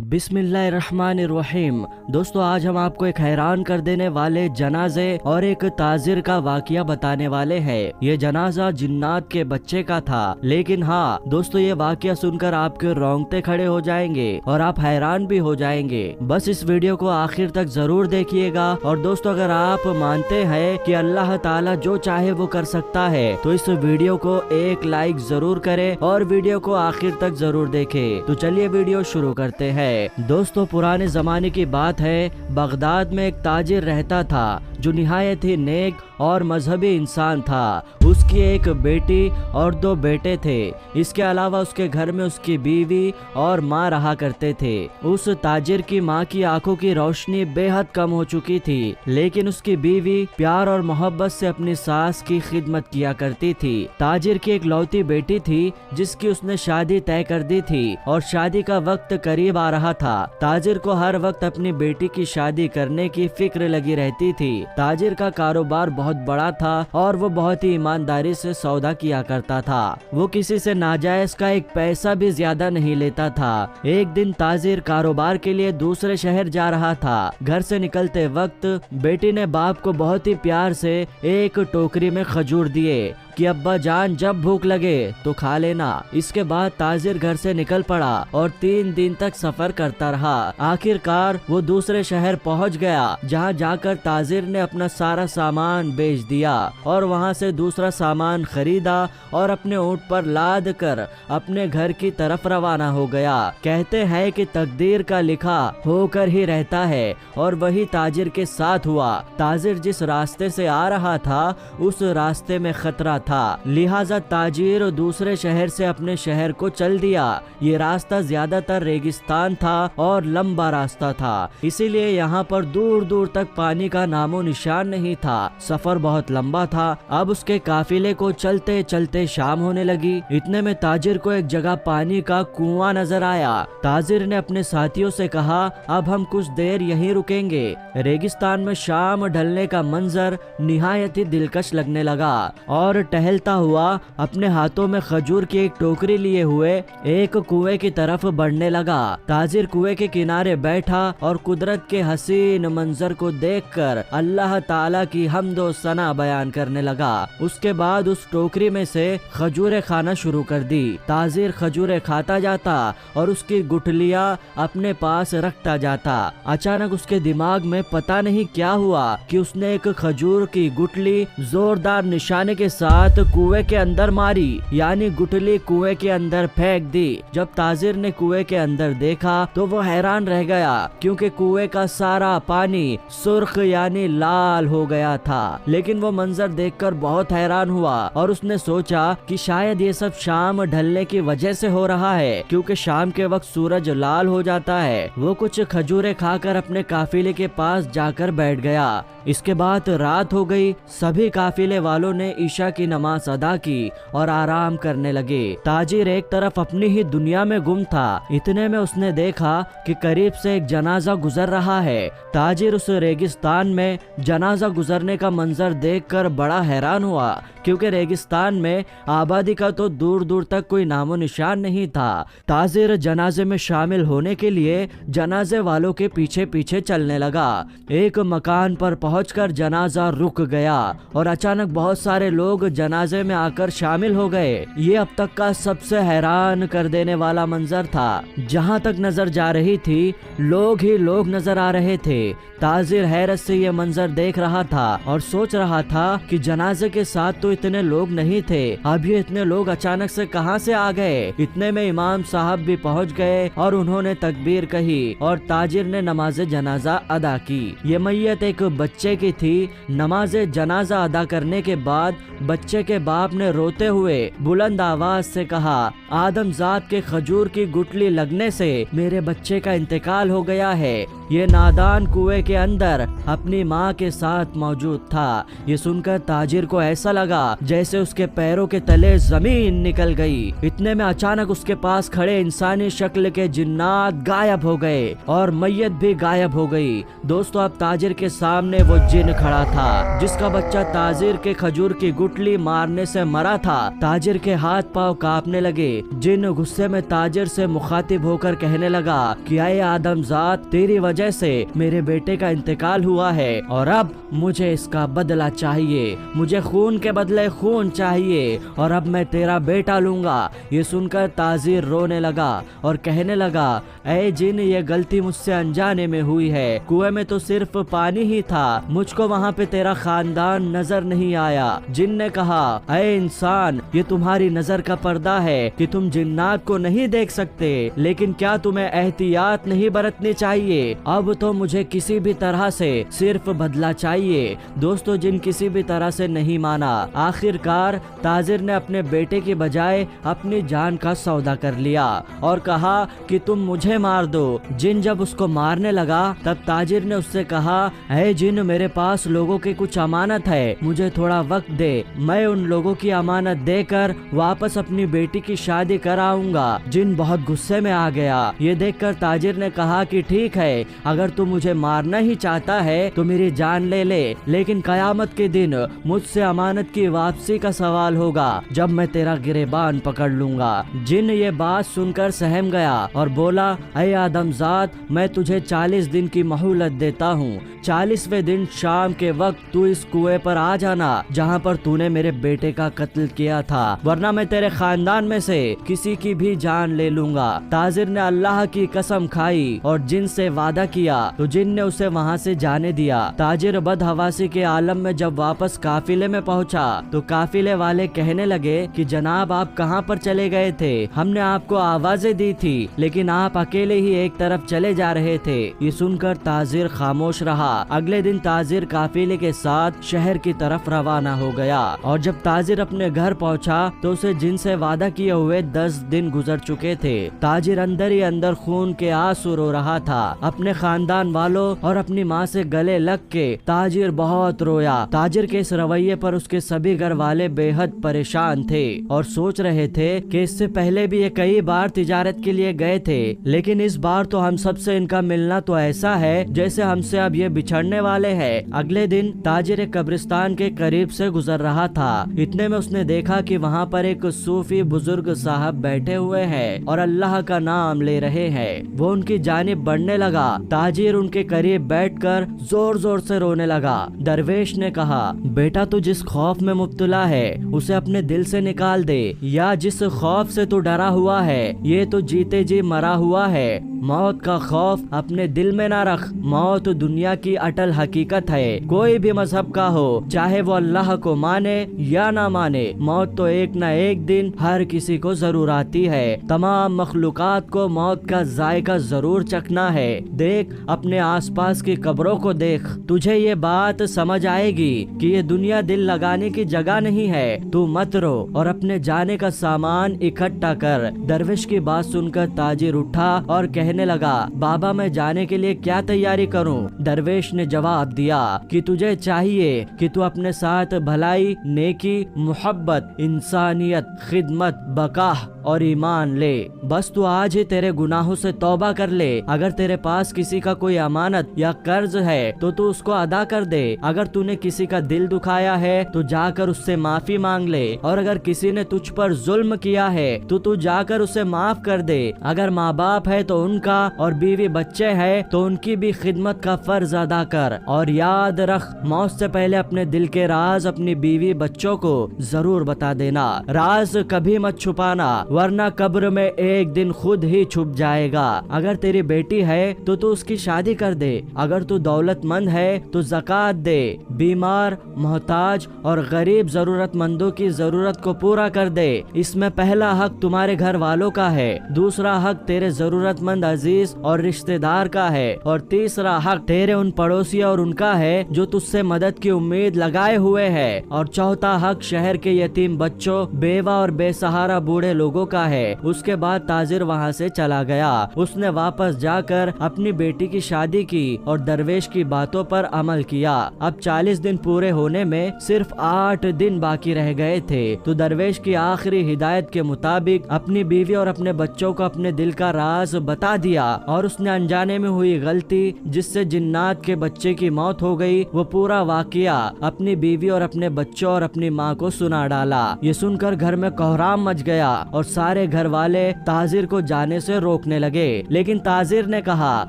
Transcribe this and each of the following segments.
बिस्मिल्लाहिर्रहमानिर्रहीम। दोस्तों, आज हम आपको एक हैरान कर देने वाले जनाजे और एक ताजिर का वाकया बताने वाले हैं। ये जनाजा जिन्नात के बच्चे का था, लेकिन हाँ दोस्तों, ये वाकया सुनकर आपके रोंगटे खड़े हो जाएंगे और आप हैरान भी हो जाएंगे। बस इस वीडियो को आखिर तक जरूर देखिएगा। और दोस्तों, अगर आप मानते हैं कि अल्लाह ताला जो चाहे वो कर सकता है, तो इस वीडियो को एक लाइक जरूर करें और वीडियो को आखिर तक जरूर देखें। तो चलिए वीडियो शुरू करते हैं। दोस्तों, पुराने जमाने की बात है। बगदाद में एक ताजिर रहता था जो निहायत ही नेक और मजहबी इंसान था। उसकी एक बेटी और 2 बेटे थे। इसके अलावा उसके घर में उसकी बीवी और माँ रहा करते थे। उस ताजिर की माँ की आंखों की रोशनी बेहद कम हो चुकी थी, लेकिन उसकी बीवी प्यार और मोहब्बत से अपनी सास की खिदमत किया करती थी। ताजिर की एक लौती बेटी थी जिसकी उसने शादी तय कर दी थी और शादी का वक्त करीब आ रहा था। ताजिर को हर वक्त अपनी बेटी की शादी करने की फिक्र लगी रहती थी। ताजिर का कारोबार बहुत बड़ा था और वो बहुत ही ईमानदारी से सौदा किया करता था। वो किसी से नाजायज का एक पैसा भी ज्यादा नहीं लेता था। एक दिन ताजिर कारोबार के लिए दूसरे शहर जा रहा था। घर से निकलते वक्त बेटी ने बाप को बहुत ही प्यार से एक टोकरी में खजूर दिए कि अब्बा जान, जब भूख लगे तो खा लेना। इसके बाद ताजिर घर से निकल पड़ा और 3 दिन तक सफर करता रहा। आखिरकार वो दूसरे शहर पहुंच गया, जहां जाकर ताजिर ने अपना सारा सामान बेच दिया और वहां से दूसरा सामान खरीदा और अपने ऊंट पर लाद कर अपने घर की तरफ रवाना हो गया। कहते हैं कि तकदीर का लिखा होकर ही रहता है और वही ताजिर के साथ हुआ। ताजिर जिस रास्ते से आ रहा था उस रास्ते में खतरा था, लिहाजा ताजिर दूसरे शहर से अपने शहर को चल दिया। ये रास्ता ज्यादातर रेगिस्तान था और लंबा रास्ता था, इसीलिए यहाँ पर दूर दूर तक पानी का नामो निशान नहीं था। सफर बहुत लंबा था। अब उसके काफिले को चलते चलते शाम होने लगी। इतने में ताजिर को एक जगह पानी का कुआं नजर आया। ताजिर ने अपने साथियों से कहा, अब हम कुछ देर यहीं रुकेंगे। रेगिस्तान में शाम ढलने का मंजर निहायत ही दिलकश लगने लगा और टहलता हुआ अपने हाथों में खजूर की एक टोकरी लिए हुए एक कुएं की तरफ बढ़ने लगा। ताजिर कुएं के किनारे बैठा और कुदरत के हसीन मंजर को देखकर अल्लाह ताला की हम्दो सना बयान करने लगा। उसके बाद उस टोकरी में से खजूरें खाना शुरू कर दी। ताजिर खजूरें खाता जाता और उसकी गुठलियां अपने पास रखता जाता। अचानक उसके दिमाग में पता नहीं क्या हुआ कि उसने एक खजूर की गुठली जोरदार निशाने के साथ कुएं के अंदर मारी, यानी गुठली कुएं के अंदर फेंक दी। जब ताजिर ने कुएं के अंदर देखा तो वो हैरान रह गया, क्योंकि कुएं का सारा पानी सुर्ख यानी लाल हो गया था। लेकिन वो मंजर देखकर बहुत हैरान हुआ और उसने सोचा कि शायद ये सब शाम ढलने की वजह से हो रहा है, क्योंकि शाम के वक्त सूरज लाल हो जाता है। वो कुछ खजूरें खाकर अपने काफिले के पास जाकर बैठ गया। इसके बाद रात हो गई। सभी काफिले वालों ने ईशा की नमाज अदा की और आराम करने लगे। ताजिर एक तरफ अपनी ही दुनिया में गुम था। इतने में उसने देखा कि करीब से एक जनाजा गुजर रहा है। ताजिर उस रेगिस्तान में जनाजा गुजरने का मंजर देखकर बड़ा हैरान हुआ, क्योंकि रेगिस्तान में आबादी का तो दूर दूर तक कोई नामो निशान नहीं था। ताजिर जनाजे में शामिल होने के लिए जनाजे वालों के पीछे पीछे चलने लगा। एक मकान पर पहुंचकर जनाजा रुक गया और अचानक बहुत सारे लोग जनाजे में आकर शामिल हो गए। ये अब तक का सबसे हैरान कर देने वाला मंजर था। जहां तक नजर जा रही थी, लोग ही लोग नजर आ रहे थे। ताजिर हैरत से ये मंजर देख रहा था और सोच रहा था कि जनाजे के साथ तो इतने लोग नहीं थे, अब ये इतने लोग अचानक से कहां से आ गए। इतने में इमाम साहब भी पहुंच गए और उन्होंने तकबीर कही और ताजिर ने नमाज जनाजा अदा की। ये मैयत एक बच्चे की थी। नमाज जनाजा अदा करने के बाद बच्चे के बाप ने रोते हुए बुलंद आवाज से कहा, आदमजाद के खजूर की गुठली लगने से मेरे बच्चे का इंतकाल हो गया है। ये नादान कुएं के अंदर अपनी माँ के साथ मौजूद था। ये सुनकर ताजिर को ऐसा लगा لگا जैसे उसके पैरों के तले जमीन निकल गई। इतने में अचानक उसके पास खड़े इंसानी शक्ल के जिन्नात गायब हो गए और मैयत भी गायब हो गई। दोस्तों अब ताजिर के सामने वो जिन खड़ा था जिसका बच्चा ताजिर के खजूर की गुठली मारने से मरा था। ताजिर के हाथ पांव कांपने लगे। जिन गुस्से में ताजिर से मुखातिब होकर कहने लगा कि ऐ आदमजात, तेरी वजह से मेरे बेटे का इंतकाल हुआ है और अब मुझे इसका बदला चाहिए। मुझे खून के बदले खून चाहिए और अब मैं तेरा बेटा लूंगा। ये सुनकर ताजिर रोने लगा और कहने लगा, ऐ जिन, ये गलती मुझसे अनजाने में हुई है। कुएं में तो सिर्फ पानी ही था, मुझको वहाँ पे तेरा खानदान नजर नहीं आया। जिन ने कहा, ऐ इंसान, ये तुम्हारी नजर का पर्दा है कि तुम जिन्नात को नहीं देख सकते, लेकिन क्या तुम्हें एहतियात नहीं बरतनी चाहिए? अब तो मुझे किसी भी तरह से सिर्फ बदला चाहिए। दोस्तों जिन किसी भी तरह से नहीं माना। आखिरकार ताजिर ने अपने बेटे की बजाय अपनी जान का सौदा कर लिया और कहा कि तुम मुझे मार दो। जिन जब उसको मारने लगा तब ताजिर ने उससे कहा, ऐ जिन, मेरे पास लोगों की कुछ अमानत है, मुझे थोड़ा वक्त दे, मैं उन लोगों की अमानत देकर वापस अपनी बेटी की शादी कराऊंगा। जिन बहुत गुस्से में आ गया। ये देखकर ताजिर ने कहा कि ठीक है, अगर तू मुझे मारना ही चाहता है तो मेरी जान ले ले, लेकिन कयामत के दिन मुझसे अमानत की वापसी का सवाल होगा जब मैं तेरा गिरेबान पकड़ लूंगा। जिन ये बात सुनकर सहम गया और बोला, ऐ आदमजात, मैं तुझे 40 दिन की मोहलत देता हूँ। 40वें दिन शाम के वक्त तू इस कुएं पर आ जाना जहाँ पर तूने मेरे बेटे का कत्ल किया था, वरना मैं तेरे खानदान में से किसी की भी जान ले लूंगा। ताजिर ने अल्लाह की कसम खाई और जिन से वादा किया तो जिन ने उसे वहाँ से जाने दिया। ताजिर बदहवासी के आलम में जब वापस काफिले में पहुँचा तो काफिले वाले कहने लगे कि जनाब, आप कहाँ पर चले गए थे? हमने आपको आवाजें दी थी लेकिन आप अकेले ही एक तरफ चले जा रहे थे। ये सुनकर ताजिर खामोश रहा। अगले दिन ताजिर काफिले के साथ शहर की तरफ रवाना हो गया और जब ताजिर अपने घर पहुंचा तो उसे जिनसे वादा किए हुए 10 दिन गुजर चुके थे। ताजिर अंदर ही अंदर खून के आंसू रो रहा था। अपने खानदान वालों और अपनी माँ से गले लग के ताजिर बहुत रोया। ताजिर के इस रवैये पर उसके सभी घर वाले बेहद परेशान थे और सोच रहे थे कि इससे पहले भी ये कई बार तिजारत के लिए गए थे, लेकिन इस बार तो हम सबसे इनका मिलना तो ऐसा है जैसे हमसे अब ये बिछड़ने वाले हैं। अगले दिन ताजिर एक कब्रिस्तान के करीब से गुजर रहा था। इतने में उसने देखा कि वहाँ पर एक सूफी बुजुर्ग साहब बैठे हुए हैं और अल्लाह का नाम ले रहे हैं। वो उनकी जानिब बढ़ने लगा। ताजिर उनके करीब बैठकर जोर जोर से रोने लगा। दरवेश ने कहा, बेटा, तू जिस खौफ में मुब्तला है उसे अपने दिल से निकाल दे, या जिस खौफ से तू डरा हुआ है ये तो जीते जी मरा हुआ है। मौत का खौफ अपने दिल में ना रख। मौत दुनिया की अटल हकीकत है, कोई भी मजहब का हो, चाहे वो अल्लाह को माने या ना माने, मौत तो एक ना एक दिन हर किसी को जरूर आती है। तमाम मखलूकात को मौत का जायका जरूर चखना है। देख, अपने आसपास की कब्रों को देख, तुझे ये बात समझ आएगी कि ये दुनिया दिल लगाने की जगह नहीं है। तू मत रो और अपने जाने का सामान इकट्ठा कर। दरवेश की बात सुनकर ताजिर उठा और कहने लगा, बाबा, मैं जाने के लिए क्या तैयारी करूं? दरवेश ने जवाब दिया कि तुझे चाहिए कि तू अपने साथ भलाई, नेकी, मोहब्बत, इंसानियत, खिदमत, बकाह और ईमान ले। बस तू आज ही तेरे गुनाहों से तौबा कर ले। अगर तेरे पास किसी का कोई अमानत या कर्ज है तो तू उसको अदा कर दे। अगर तूने किसी का दिल दुखाया है तो जाकर उससे माफी मांग ले, और अगर किसी ने तुझ पर जुल्म किया है तो तू जाकर उसे माफ कर दे। अगर माँ बाप है तो उनका, और बीवी बच्चे हैं तो उनकी भी खिदमत का फर्ज अदा कर। और याद रख, मौत से पहले अपने दिल के राज अपनी बीवी बच्चों को जरूर बता देना। राज कभी मत छुपाना, वरना कब्र में एक दिन खुद ही छुप जाएगा। अगर तेरी बेटी है तो तू उसकी शादी कर दे। अगर तू दौलतमंद है तो ज़कात दे। बीमार, मोहताज और गरीब जरूरतमंदों की जरूरत को पूरा कर दे। इसमें पहला हक तुम्हारे घर वालों का है, दूसरा हक तेरे जरूरतमंद अजीज और रिश्तेदार का है, और तीसरा हक तेरे उन पड़ोसी और उनका है जो तुझसे मदद की उम्मीद लगाए हुए है, और चौथा हक शहर के यतीम बच्चों, बेवा और बेसहारा बूढ़े लोगों لوگوں کا ہے۔ اس کے بعد تاجر وہاں سے چلا گیا۔ اس نے واپس جا کر اپنی بیٹی کی شادی کی اور درویش کی باتوں پر عمل کیا۔ اب 40 دن پورے ہونے میں صرف 8 دن باقی رہ گئے تھے تو درویش کی آخری ہدایت کے مطابق اپنی بیوی اور اپنے بچوں کو اپنے دل کا راز بتا دیا، اور اس نے انجانے میں ہوئی غلطی جس سے جنات کے بچے کی موت ہو گئی وہ پورا واقعہ اپنی بیوی اور اپنے بچوں اور اپنی ماں کو سنا ڈالا۔ یہ سن کر گھر میں کوہرام مچ گیا اور سارے گھر والے تاجر کو جانے سے روکنے لگے، لیکن تاجر نے کہا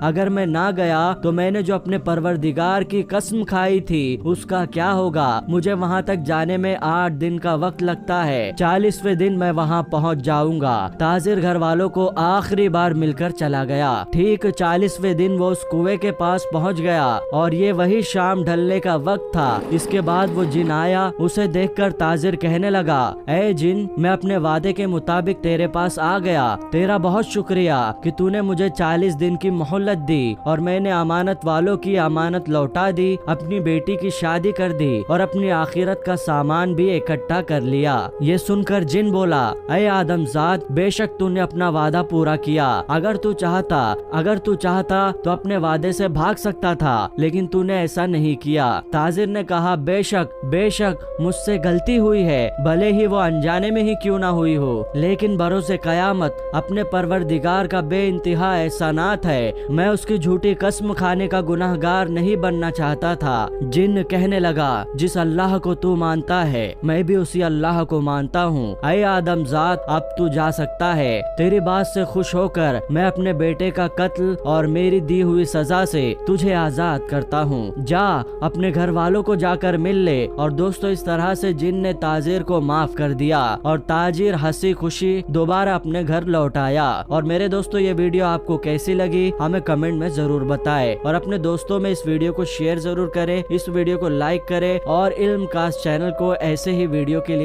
اگر میں نہ گیا تو میں نے جو اپنے پروردگار کی قسم کھائی تھی اس کا کیا ہوگا؟ مجھے وہاں تک جانے میں 8 دن کا وقت لگتا ہے، 40ویں دن میں وہاں پہنچ جاؤں گا۔ تاجر گھر والوں کو آخری بار مل کر چلا گیا۔ ٹھیک 40ویں دن وہ اس کنویں کے پاس پہنچ گیا اور یہ وہی شام ڈھلنے کا وقت تھا۔ اس کے بعد وہ جن آیا، اسے دیکھ کر تاجر کہنے لگا اے جن، میں اپنے وعدے کے مطابق تیرے پاس آ گیا، تیرا بہت شکریہ کہ تو نے مجھے 40 دن کی مہلت دی اور میں نے امانت والوں کی امانت لوٹا دی، اپنی بیٹی کی شادی کر دی اور اپنی آخرت کا سامان بھی اکٹھا کر لیا۔ یہ سن کر جن بولا اے آدم ذات، بے شک تو نے اپنا وعدہ پورا کیا، اگر تو چاہتا تو اپنے وعدے سے بھاگ سکتا تھا، لیکن تو نے ایسا نہیں کیا۔ تاجر نے کہا بے شک مجھ سے غلطی ہوئی ہے، بھلے ہی وہ انجانے میں ہی کیوں نہ ہوئی ہو، لیکن بروز قیامت اپنے پروردگار کا بے انتہا احسانات ہے، میں اس کی جھوٹی قسم کھانے کا گناہگار نہیں بننا چاہتا تھا۔ جن کہنے لگا جس اللہ کو تو مانتا ہے میں بھی اسی اللہ کو مانتا ہوں، اے آدم ذات اب تو جا سکتا ہے، تیری بات سے خوش ہو کر میں اپنے بیٹے کا قتل اور میری دی ہوئی سزا سے تجھے آزاد کرتا ہوں، جا اپنے گھر والوں کو جا کر مل لے۔ اور دوستو اس طرح سے جن نے تاجر کو معاف کر دیا اور تاجر ہنسی خوشی دوبارہ اپنے گھر لوٹ آیا۔ اور میرے دوستو یہ ویڈیو آپ کو کیسی لگی ہمیں کمنٹ میں ضرور بتائیں، اور اپنے دوستوں میں اس ویڈیو کو شیئر ضرور کریں، اس ویڈیو کو لائک کریں اور علم کاسٹ چینل کو ایسے ہی ویڈیو کے لیے